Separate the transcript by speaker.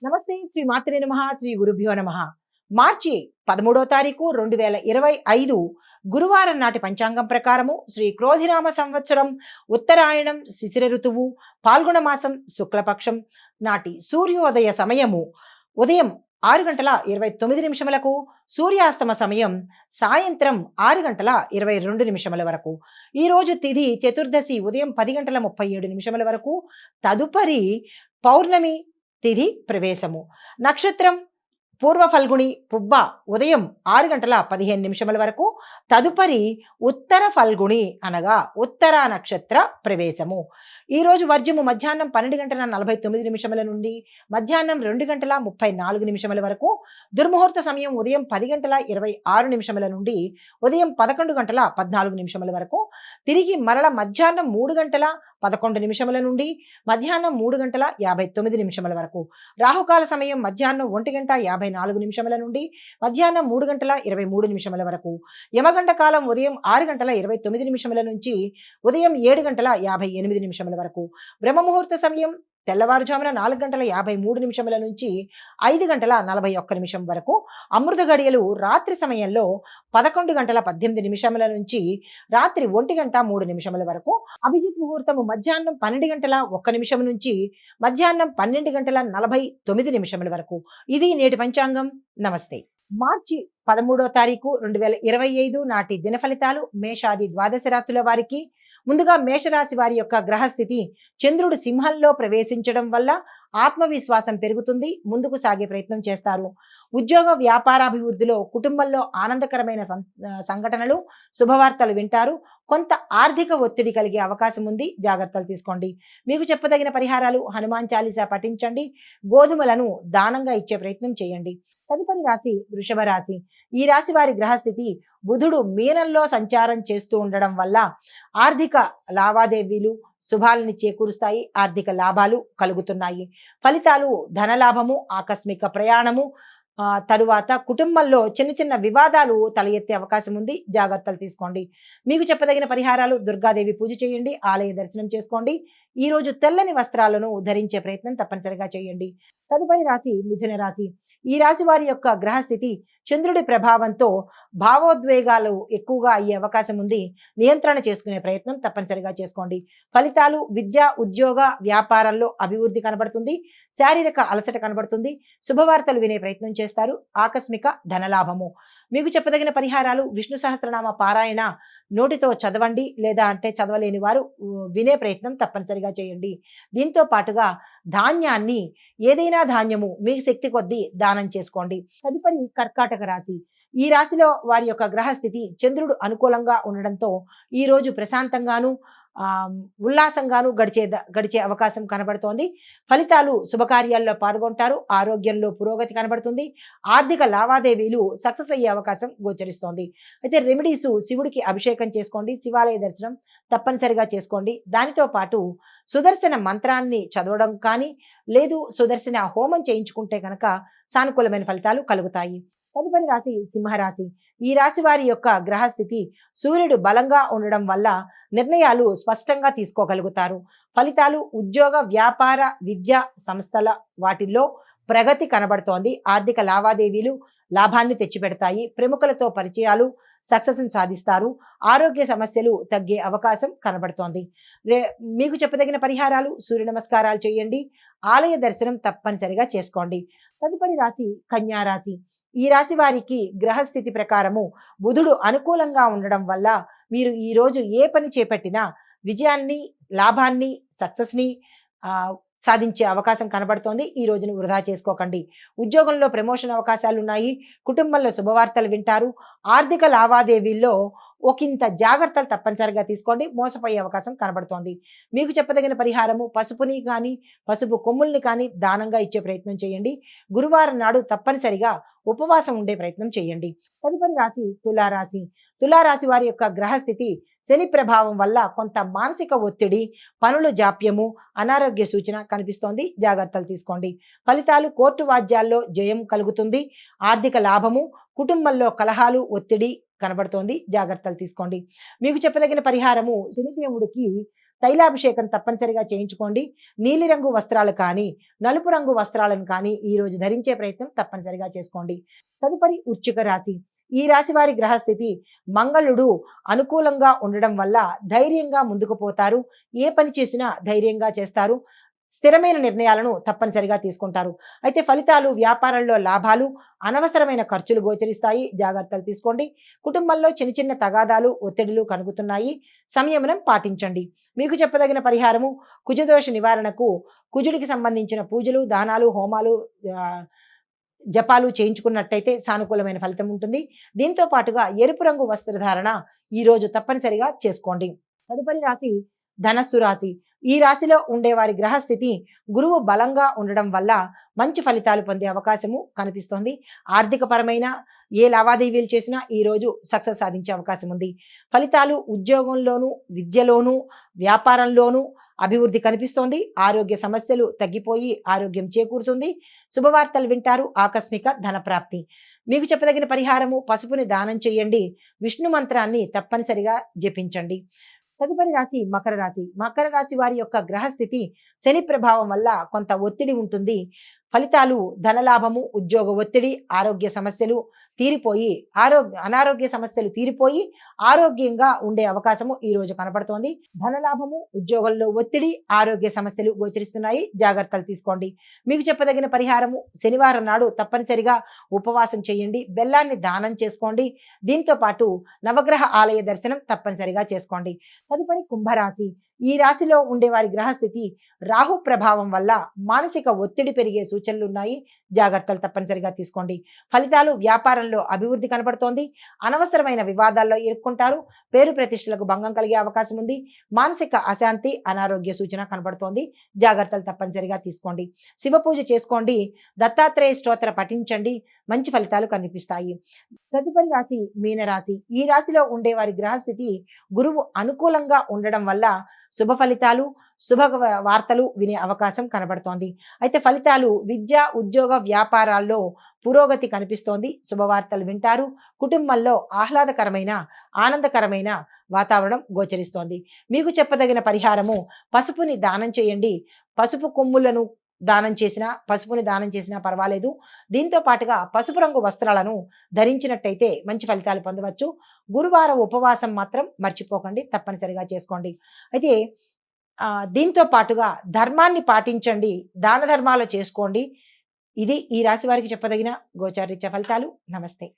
Speaker 1: నమస్తే శ్రీ మాత్రే నమః శ్రీ గురుభ్యో నమః. మార్చి 13వ తారీఖు 2025 గురువారం నాటి పంచాంగం ప్రకారము శ్రీ క్రోధినామ సంవత్సరం ఉత్తరాయణం శిశిర ఋతువు పాల్గొన మాసం శుక్లపక్షం నాటి సూర్యోదయ సమయము ఉదయం 6:29 సూర్యాస్తమ సమయం సాయంత్రం 6:22 వరకు. ఈ రోజు తిథి చతుర్దశి ఉదయం 10:37 వరకు. తదుపరి పౌర్ణమి తిథి ప్రవేశము. నక్షత్రం పూర్వ ఫల్గుణి పుబ్బ ఉదయం 6:15 వరకు. తదుపరి ఉత్తర ఫల్గుణి అనగా ఉత్తర నక్షత్ర ప్రవేశము. ఈ రోజు వర్జము మధ్యాహ్నం 12:49 నుండి మధ్యాహ్నం 2:34 వరకు. దుర్ముహూర్త సమయం ఉదయం 10:26 నుండి ఉదయం 11:14 వరకు. తిరిగి మరల మధ్యాహ్నం 3:11 నుండి మధ్యాహ్నం 3:59 వరకు. రాహుకాల సమయం మధ్యాహ్నం 1:54 నుండి మధ్యాహ్నం 3:23 వరకు. యమగండ కాలం ఉదయం 6:29 నుంచి ఉదయం 7:58 వరకు. బ్రహ్మముహూర్త సమయం తెల్లవారుజామున 4:53 నుంచి 5:41 వరకు. అమృత గడియలు రాత్రి సమయంలో 11:18 నుంచి రాత్రి 1:03 వరకు. అభిజిత్ ముహూర్తము మధ్యాహ్నం 12:01 నుంచి మధ్యాహ్నం 12:49 వరకు. ఇది నేటి పంచాంగం. నమస్తే. మార్చి 13వ తారీఖు 2025 నాటి దిన ఫలితాలు మేషాది ద్వాదశ రాశుల వారికి. ముందుగా మేషరాశి వారి యొక్క గ్రహస్థితి చంద్రుడు సింహంలో ప్రవేశించడం వల్ల ఆత్మవిశ్వాసం పెరుగుతుంది. ముందుకు సాగే ప్రయత్నం చేస్తారు. ఉద్యోగ వ్యాపారాభివృద్ధిలో కుటుంబంలో ఆనందకరమైన సంఘటనలు శుభవార్తలు వింటారు. కొంత ఆర్థిక ఒత్తిడి కలిగే అవకాశం ఉంది. జాగ్రత్తలు తీసుకోండి. మీకు చెప్పదగిన పరిహారాలు హనుమాన్ చాలీసా పఠించండి. గోధుమలను దానంగా ఇచ్చే ప్రయత్నం చేయండి. తదుపరి రాశి వృషభ రాశి. ఈ రాశి వారి గ్రహస్థితి బుధుడు మీనంలో సంచారం చేస్తూ ఉండడం వల్ల ఆర్థిక లావాదేవీలు శుభాలని చేకూరుస్తాయి. ఆర్థిక లాభాలు కలుగుతున్నాయి. ఫలితాలు ధనలాభము, ఆకస్మిక ప్రయాణము, తరువాత కుటుంబంలో చిన్న చిన్న వివాదాలు తల ఎత్తే అవకాశం ఉంది. జాగ్రత్తలు తీసుకోండి. మీకు చెప్పదగిన పరిహారాలు దుర్గాదేవి పూజ చేయండి. ఆలయ దర్శనం చేసుకోండి. ఈ రోజు తెల్లని వస్త్రాలను ధరించే ప్రయత్నం తప్పనిసరిగా చేయండి. తదుపరి రాశి మిథున రాశి. ఈ రాశి వారి యొక్క గ్రహస్థితి చంద్రుడి ప్రభావంతో భావోద్వేగాలు ఎక్కువగా అయ్యే అవకాశం ఉంది. నియంత్రణ చేసుకునే ప్రయత్నం తప్పనిసరిగా చేసుకోండి. ఫలితాలు విద్య, ఉద్యోగ, వ్యాపారంలో అభివృద్ధి కనబడుతుంది. శారీరక అలసట కనబడుతుంది. శుభవార్తలు వినే ప్రయత్నం చేస్తారు. ఆకస్మిక ధనలాభము. మీకు చెప్పదగిన పరిహారాలు విష్ణు సహస్రనామ పారాయణ నోటితో చదవండి, లేదా అంటే చదవలేని వారు వినే ప్రయత్నం తప్పనిసరిగా చేయండి. దీంతో పాటుగా ధాన్యాన్ని, ఏదైనా ధాన్యము మీకు శక్తి కొద్దీ దానం చేసుకోండి. తదుపరి కర్కాటక రాశి. ఈ రాశిలో వారి యొక్క గ్రహస్థితి చంద్రుడు అనుకూలంగా ఉండడంతో ఈ రోజు ప్రశాంతంగాను ఉల్లాసంగాను గడిచే అవకాశం కనబడుతోంది. ఫలితాలు శుభకార్యాల్లో పాల్గొంటారు. ఆరోగ్యంలో పురోగతి కనబడుతుంది. ఆర్థిక లావాదేవీలు సక్సెస్ అయ్యే అవకాశం గోచరిస్తోంది. అయితే రెమెడీస్ శివుడికి అభిషేకం చేసుకోండి. శివాలయ దర్శనం తప్పనిసరిగా చేసుకోండి. దానితో పాటు సుదర్శన మంత్రాన్ని చదవడం కానీ, లేదు సుదర్శన హోమం చేయించుకుంటే కనుక సానుకూలమైన ఫలితాలు కలుగుతాయి. తదుపరి రాశి సింహరాశి. ఈ రాశి వారి యొక్క గ్రహస్థితి సూర్యుడు బలంగా ఉండడం వల్ల నిర్ణయాలు స్పష్టంగా తీసుకోగలుగుతారు. ఫలితాలు ఉద్యోగ, వ్యాపార, విద్య సంస్థల వాటిల్లో ప్రగతి కనబడుతోంది. ఆర్థిక లావాదేవీలు లాభాన్ని తెచ్చిపెడతాయి. ప్రముఖులతో పరిచయాలు సక్సెస్ని సాధిస్తారు. ఆరోగ్య సమస్యలు తగ్గే అవకాశం కనబడుతోంది. మీకు చెప్పదగిన పరిహారాలు సూర్య నమస్కారాలు చేయండి. ఆలయ దర్శనం తప్పనిసరిగా చేసుకోండి. తదుపరి రాశి కన్యా రాశి. ఈ రాశి వారికి గ్రహస్థితి ప్రకారము బుధుడు అనుకూలంగా ఉండడం వల్ల మీరు ఈ రోజు ఏ పని చేపట్టినా విజయాన్ని, లాభాన్ని, సక్సెస్ని సాధించే అవకాశం కనబడుతోంది. ఈ రోజును వృధా చేసుకోకండి. ఉద్యోగంలో ప్రమోషన్ అవకాశాలు ఉన్నాయి. కుటుంబంలో శుభవార్తలు వింటారు. ఆర్థిక లావాదేవీల్లో ఒకంత జాగ్రత్తలు తప్పనిసరిగా తీసుకోండి. మోసపోయే అవకాశం కనబడుతోంది. మీకు చెప్పదగిన పరిహారము పసుపుని కానీ, పసుపు కొమ్ముల్ని కానీ దానంగా ఇచ్చే ప్రయత్నం చేయండి. గురువారం నాడు తప్పనిసరిగా ఉపవాసం ఉండే ప్రయత్నం చేయండి. తదుపరి రాశి తులారాశి. తులారాశి వారి యొక్క గ్రహస్థితి శని ప్రభావం వల్ల కొంత మానసిక ఒత్తిడి, పనుల జాప్యము, అనారోగ్య సూచన కనిపిస్తోంది. జాగ్రత్తలు తీసుకోండి. ఫలితాలు కోర్టు వాద్యాల్లో జయం కలుగుతుంది. ఆర్థిక లాభము, కుటుంబంలో కలహాలు, ఒత్తిడి కనబడుతోంది. జాగ్రత్తలు తీసుకోండి. మీకు చెప్పదగిన పరిహారము శనిదేవుడికి తైలాభిషేకం తప్పనిసరిగా చేయించుకోండి. నీలిరంగు వస్త్రాలు కానీ, నలుపు రంగు వస్త్రాలను కానీ ఈరోజు ధరించే ప్రయత్నం తప్పనిసరిగా చేసుకోండి. తదుపరి వృశ్చిక రాశి. ఈ రాశి వారి గ్రహస్థితి మంగళుడు అనుకూలంగా ఉండడం వల్ల ధైర్యంగా ముందుకు పోతారు. ఏ పని చేసినా ధైర్యంగా చేస్తారు. స్థిరమైన నిర్ణయాలను తప్పనిసరిగా తీసుకుంటారు. అయితే ఫలితాలు వ్యాపారంలో లాభాలు, అనవసరమైన ఖర్చులు గోచరిస్తాయి. జాగ్రత్తలు తీసుకోండి. కుటుంబంలో చిన్న చిన్న తగాదాలు, ఒత్తిడులు కలుగుతున్నాయి. సంయమనం పాటించండి. మీకు చెప్పదగిన పరిహారము కుజదోష నివారణకు కుజుడికి సంబంధించిన పూజలు, దానాలు, హోమాలు, జపాలు చేయించుకున్నట్టయితే సానుకూలమైన ఫలితం ఉంటుంది. దీంతో పాటుగా ఎరుపు రంగు వస్త్రధారణ ఈరోజు తప్పనిసరిగా చేసుకోండి. తదుపరి రాశి ధనస్సు రాశి. ఈ రాశిలో ఉండేవారి గ్రహస్థితి గురువు బలంగా ఉండడం వల్ల మంచి ఫలితాలు పొందే అవకాశము కనిపిస్తోంది. ఆర్థిక పరమైన ఏ లావాదేవీలు చేసినా ఈరోజు సక్సెస్ సాధించే అవకాశం ఉంది. ఫలితాలు ఉద్యోగంలోనూ, విద్యలోనూ, వ్యాపారంలోనూ అభివృద్ధి కనిపిస్తోంది. ఆరోగ్య సమస్యలు తగ్గిపోయి ఆరోగ్యం చేకూరుతుంది. శుభవార్తలు వింటారు. ఆకస్మిక ధన ప్రాప్తి. మీకు చెప్పదగిన పరిహారము పసుపుని దానం చేయండి. విష్ణు మంత్రాన్ని తప్పనిసరిగా జపించండి. తదుపరి రాశి మకర రాశి. మకర రాశి వారి యొక్క గ్రహస్థితి శని ప్రభావం వల్ల కొంత ఒత్తిడి ఉంటుంది. ఫలితాలు ధనలాభము, ఉద్యోగ ఒత్తిడి, ఆరోగ్య సమస్యలు తీరిపోయి అనారోగ్య సమస్యలు తీరిపోయి ఆరోగ్యంగా ఉండే అవకాశము ఈ రోజు కనబడుతోంది. ధనలాభము, ఉద్యోగంలో ఒత్తిడి, ఆరోగ్య సమస్యలు గోచరిస్తున్నాయి. జాగ్రత్తలు తీసుకోండి. మీకు చెప్పదగిన పరిహారము శనివారం నాడు తప్పనిసరిగా ఉపవాసం చేయండి. బెల్లాన్ని దానం చేసుకోండి. దీంతో పాటు నవగ్రహ ఆలయ దర్శనం తప్పనిసరిగా చేసుకోండి. తదుపరి కుంభరాశి. ఈ రాశిలో ఉండేవారి గ్రహస్థితి రాహు ప్రభావం వల్ల మానసిక ఒత్తిడి పెరిగే సూచనలు ఉన్నాయి. జాగ్రత్తలు తప్పనిసరిగా తీసుకోండి. ఫలితాలు వ్యాపారంలో అభివృద్ధి కనబడుతోంది. అనవసరమైన వివాదాల్లో ఇరుక్కుంటారు. పేరు ప్రతిష్టలకు భంగం కలిగే అవకాశం ఉంది. మానసిక అశాంతి, అనారోగ్య సూచన కనబడుతోంది. జాగ్రత్తలు తప్పనిసరిగా తీసుకోండి. శివ పూజ చేసుకోండి. దత్తాత్రేయ స్తోత్ర పఠించండి. మంచి ఫలితాలు కనిపిస్తాయి. తదుపరి రాశి మీనరాశి. ఈ రాశిలో ఉండేవారి గ్రహస్థితి గురువు అనుకూలంగా ఉండడం వల్ల శుభ ఫలితాలు, శుభ వార్తలు వినే అవకాశం కనబడుతోంది. అయితే ఫలితాలు విద్య, ఉద్యోగ, వ్యాపారాల్లో పురోగతి కనిపిస్తోంది. శుభవార్తలు వింటారు. కుటుంబంలో ఆహ్లాదకరమైన, ఆనందకరమైన వాతావరణం గోచరిస్తోంది. మీకు చెప్పదగిన పరిహారము పసుపుని దానం చేయండి. పసుపు కొమ్ములను పసుపుని దానం చేసినా పర్వాలేదు. దీంతో పాటుగా పసుపు రంగు వస్త్రాలను ధరించినట్టయితే మంచి ఫలితాలు పొందవచ్చు. గురువారం ఉపవాసం మాత్రం మర్చిపోకండి. తప్పనిసరిగా చేసుకోండి. అయితే దీంతో పాటుగా ధర్మాన్ని పాటించండి. దాన ధర్మాలు చేసుకోండి. ఇది ఈ రాశి వారికి చెప్పదగిన గోచారరీత్యా ఫలితాలు. నమస్తే.